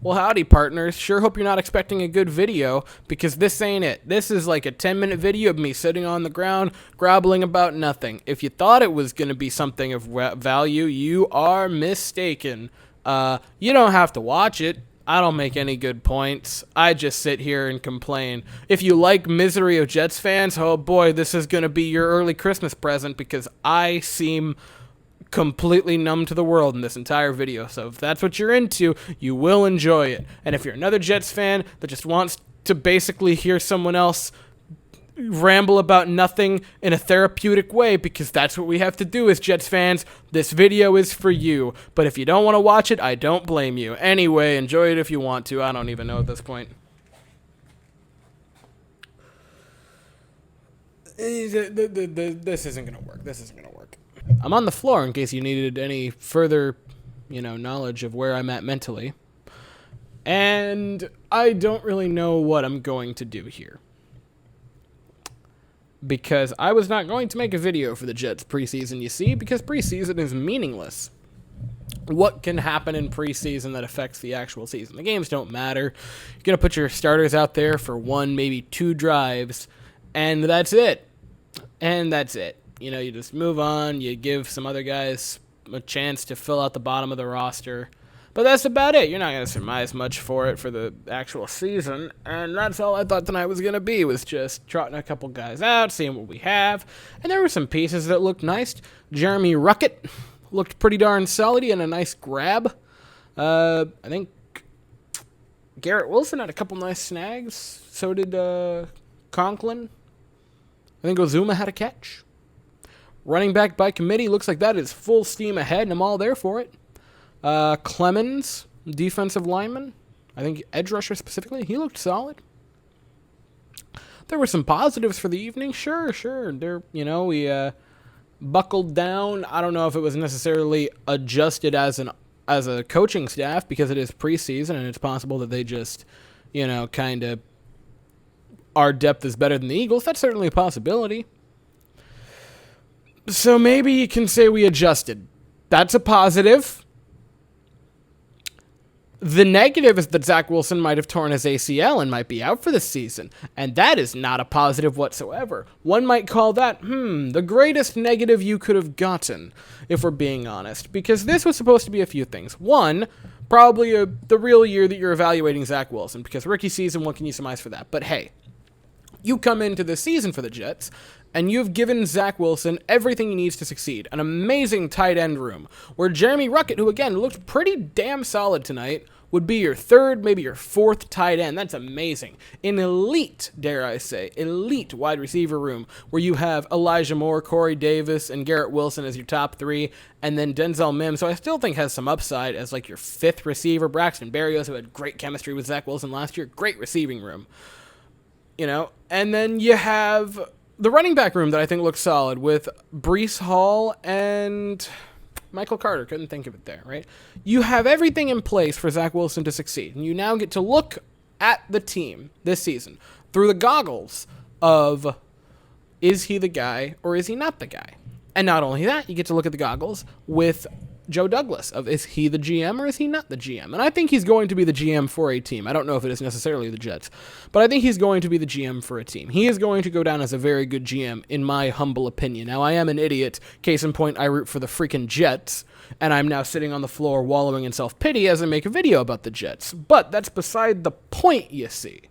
Well, howdy, partners. Sure hope you're not expecting a good video, because this ain't it. This is like a 10-minute video of me sitting on the ground, groveling about nothing. If you thought it was going to be something of value, you are mistaken. You don't have to watch it. I don't make any good points. I just sit here and complain. If you like misery of Jets fans, oh boy, this is going to be your early Christmas present, because I seem completely numb to the world in this entire video. So if that's what you're into, you will enjoy it. And if you're another Jets fan that just wants to basically hear someone else ramble about nothing in a therapeutic way, because that's what we have to do as Jets fans, this video is for you. But if you don't want to watch it, I don't blame you. Anyway, enjoy it if you want to. I don't even know at this point. This isn't going to work. This isn't going to work. I'm on the floor in case you needed any further, knowledge of where I'm at mentally. And I don't really know what I'm going to do here, because I was not going to make a video for the Jets preseason, you see, because preseason is meaningless. What can happen in preseason that affects the actual season? The games don't matter. You're going to put your starters out there for 1, maybe 2 drives, and that's it. You just move on. You give some other guys a chance to fill out the bottom of the roster. But that's about it. You're not going to surmise much for it for the actual season. And that's all I thought tonight was going to be, was just trotting a couple guys out, seeing what we have. And there were some pieces that looked nice. Jeremy Ruckett looked pretty darn solid. He had a nice grab. I think Garrett Wilson had a couple nice snags. So did Conklin. I think Ozuma had a catch. Running back by committee, looks like that is full steam ahead, and I'm all there for it. Clemens, defensive lineman, I think edge rusher specifically, he looked solid. There were some positives for the evening, sure. We buckled down. I don't know if it was necessarily adjusted as a coaching staff, because it is preseason, and it's possible that they just, kind of, our depth is better than the Eagles. That's certainly a possibility. So maybe you can say we adjusted. That's a positive. The negative is that Zach Wilson might have torn his ACL and might be out for the season, and that is not a positive whatsoever. One might call that, the greatest negative you could have gotten, if we're being honest, because this was supposed to be a few things. One, probably the real year that you're evaluating Zach Wilson, because rookie season, what can you surmise for that? But hey, you come into the season for the Jets, and you've given Zach Wilson everything he needs to succeed. An amazing tight end room, where Jeremy Ruckett, who again looked pretty damn solid tonight, would be your 3rd, maybe your 4th tight end. That's amazing. An elite, dare I say, elite wide receiver room, where you have Elijah Moore, Corey Davis, and Garrett Wilson as your top 3, and then Denzel Mims, who I still think has some upside as like your 5th receiver. Braxton Berrios, who had great chemistry with Zach Wilson last year. Great receiving room. And then you have the running back room that I think looks solid, with Breece Hall and Michael Carter. Couldn't think of it there, right? You have everything in place for Zach Wilson to succeed, and you now get to look at the team this season through the goggles of, is he the guy or is he not the guy? And not only that, you get to look at the goggles with Joe Douglas of, is he the GM or is he not the GM? And I think he's going to be the GM for a team. I don't know if it is necessarily the Jets, but I think he's going to be the GM for a team. He is going to go down as a very good GM, in my humble opinion. Now, I am an idiot. Case in point, I root for the freaking Jets, and I'm now sitting on the floor wallowing in self-pity as I make a video about the Jets. But that's beside the point, you see.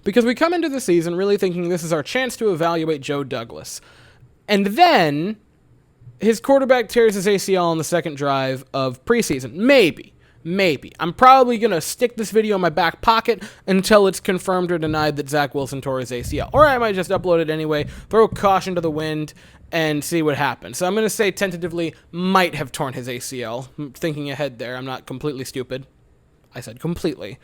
Because we come into the season really thinking this is our chance to evaluate Joe Douglas. And then his quarterback tears his ACL on the 2nd drive of preseason. Maybe. I'm probably going to stick this video in my back pocket until it's confirmed or denied that Zach Wilson tore his ACL. Or I might just upload it anyway, throw caution to the wind, and see what happens. So I'm going to say tentatively might have torn his ACL. I'm thinking ahead there. I'm not completely stupid. I said completely.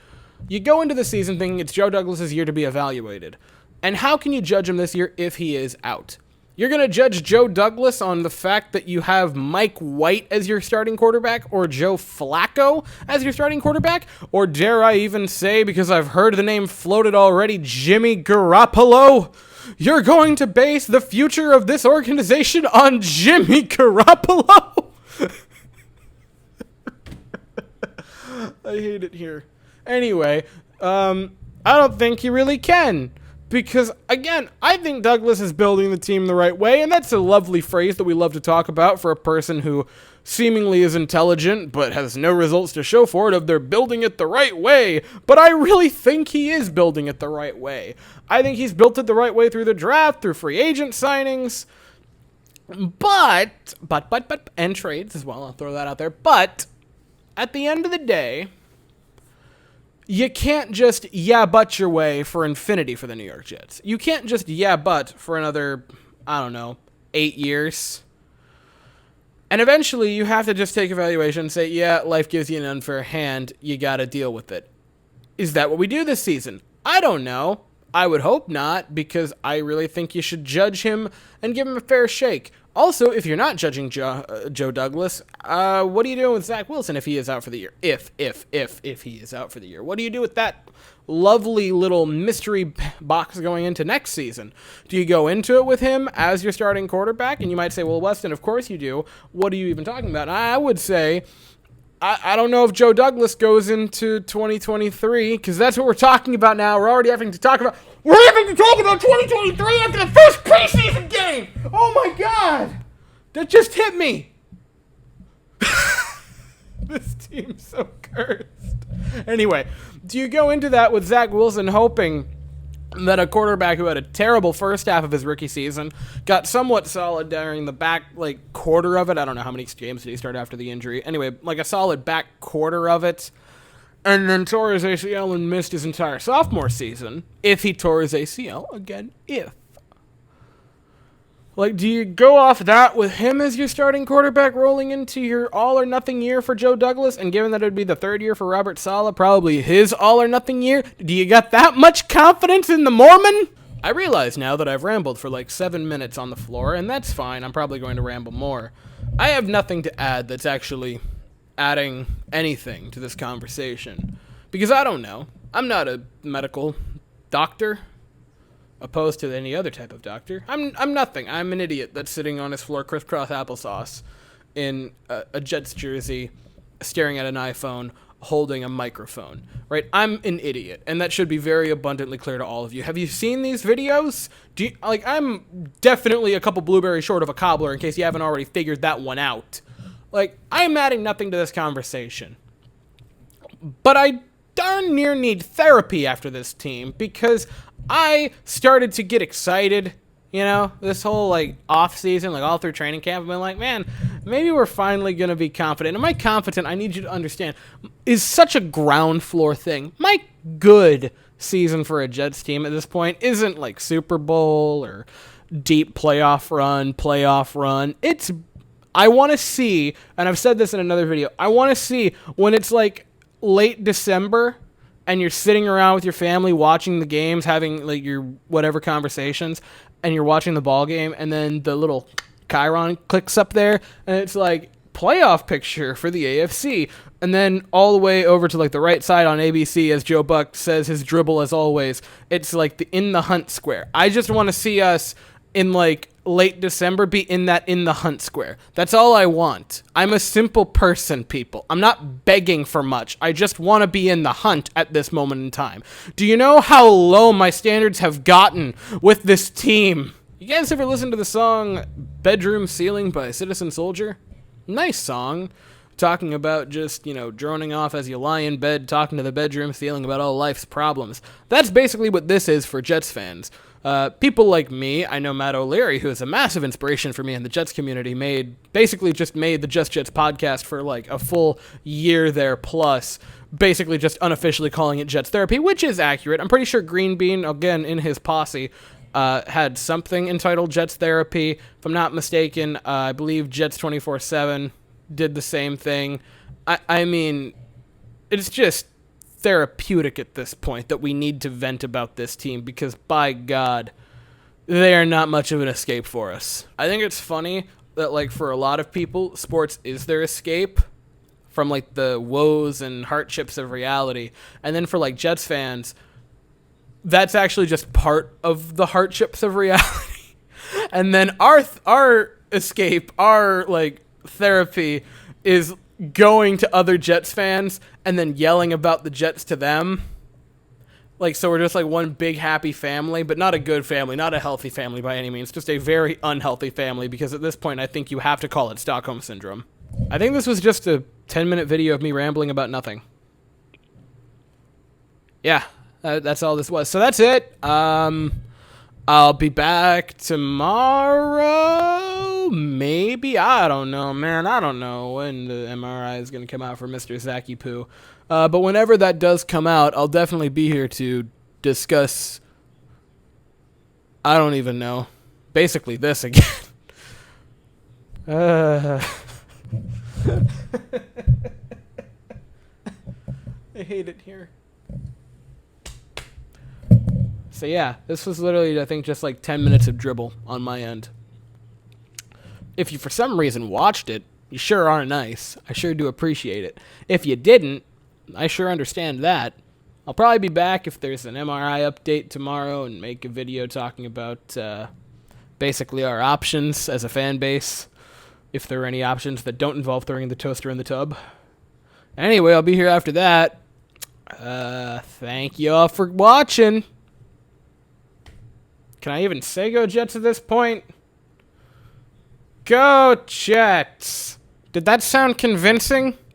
You go into the season thinking it's Joe Douglas' year to be evaluated. And how can you judge him this year if he is out? You're going to judge Joe Douglas on the fact that you have Mike White as your starting quarterback, or Joe Flacco as your starting quarterback, or dare I even say, because I've heard the name floated already, Jimmy Garoppolo? You're going to base the future of this organization on Jimmy Garoppolo? I hate it here. Anyway, I don't think he really can. Because, again, I think Douglas is building the team the right way, and that's a lovely phrase that we love to talk about for a person who seemingly is intelligent but has no results to show for it of they're building it the right way. But I really think he is building it the right way. I think he's built it the right way through the draft, through free agent signings, but, and trades as well, I'll throw that out there. But, at the end of the day, you can't just but your way for infinity for the New York Jets. You can't just but for another, 8 years. And eventually you have to just take evaluation and say, life gives you an unfair hand. You got to deal with it. Is that what we do this season? I don't know. I would hope not, because I really think you should judge him and give him a fair shake. Also, if you're not judging Joe Douglas, what are you doing with Zach Wilson if he is out for the year? If he is out for the year. What do you do with that lovely little mystery box going into next season? Do you go into it with him as your starting quarterback? And you might say, well, Weston, of course you do. What are you even talking about? And I would say, I don't know if Joe Douglas goes into 2023, because that's what we're talking about now. We're already having to talk about 2023 after the first preseason game. Oh my God, that just hit me. This team's so cursed. Anyway, do you go into that with Zach Wilson hoping that a quarterback who had a terrible first half of his rookie season got somewhat solid during the back quarter of it? I don't know how many games did he start after the injury. Anyway, a solid back quarter of it, and then tore his ACL and missed his entire sophomore season. If he tore his ACL, again, if. Do you go off that with him as your starting quarterback rolling into your all-or-nothing year for Joe Douglas? And given that it would be the third year for Robert Saleh, probably his all-or-nothing year, do you got that much confidence in the Mormon? I realize now that I've rambled for 7 minutes on the floor, and that's fine. I'm probably going to ramble more. I have nothing to add that's actually adding anything to this conversation. Because I don't know. I'm not a medical doctor, opposed to any other type of doctor. I'm nothing. I'm an idiot that's sitting on his floor crisscross applesauce in a Jets jersey, staring at an iPhone, holding a microphone, right? I'm an idiot, and that should be very abundantly clear to all of you. Have you seen these videos? I'm definitely a couple blueberries short of a cobbler, in case you haven't already figured that one out. I'm adding nothing to this conversation. But I darn near need therapy after this team, because I started to get excited, this whole off season, all through training camp. I've been like, man, maybe we're finally going to be confident. And my confident, I need you to understand, is such a ground floor thing. My good season for a Jets team at this point isn't Super Bowl or deep playoff run. I want to see, and I've said this in another video, I want to see when it's late December and you're sitting around with your family watching the games, having your whatever conversations, and you're watching the ball game, and then the little chyron clicks up there, and it's playoff picture for the AFC, and then all the way over to the right side on ABC, as Joe Buck says his dribble as always, it's the in the hunt square. I just want to see us in late December be in the hunt square. That's all I want. I'm a simple person, people. I'm not begging for much. I just want to be in the hunt at this moment in time. Do you know how low my standards have gotten with this team? You guys ever listen to the song Bedroom Ceiling by Citizen Soldier? Nice song. Talking about just, droning off as you lie in bed, talking to the bedroom ceiling about all life's problems. That's basically what this is for Jets fans. People like me, I know Matt O'Leary, who is a massive inspiration for me in the Jets community, basically just made the Just Jets podcast for a full year there plus, basically just unofficially calling it Jets Therapy, which is accurate. I'm pretty sure Green Bean, again, in his posse, had something entitled Jets Therapy. If I'm not mistaken, I believe Jets 24/7 did the same thing. I mean, it's just therapeutic at this point that we need to vent about this team, because by God, they are not much of an escape for us. I think it's funny that for a lot of people, sports is their escape from the woes and hardships of reality, and then for Jets fans, that's actually just part of the hardships of reality. And then our escape, our therapy is going to other Jets fans and then yelling about the Jets to them. Like, so we're just like one big happy family, but not a good family, not a healthy family by any means, just a very unhealthy family, because at this point I think you have to call it Stockholm Syndrome. I think this was just a 10-minute video of me rambling about nothing. Yeah, that's all this was. So that's it. I'll be back tomorrow, maybe. I don't know, man. I don't know when the MRI is going to come out for Mr. Zaki Poo. But whenever that does come out, I'll definitely be here to discuss, I don't even know, basically this again. I hate it here. So yeah, this was literally, I think, just like 10 minutes of dribble on my end. If you for some reason watched it, you sure are nice. I sure do appreciate it. If you didn't, I sure understand that. I'll probably be back if there's an MRI update tomorrow and make a video talking about basically our options as a fan base, if there are any options that don't involve throwing the toaster in the tub. Anyway, I'll be here after that. Thank you all for watching. Can I even say go Jets at this point? Go Jets! Did that sound convincing?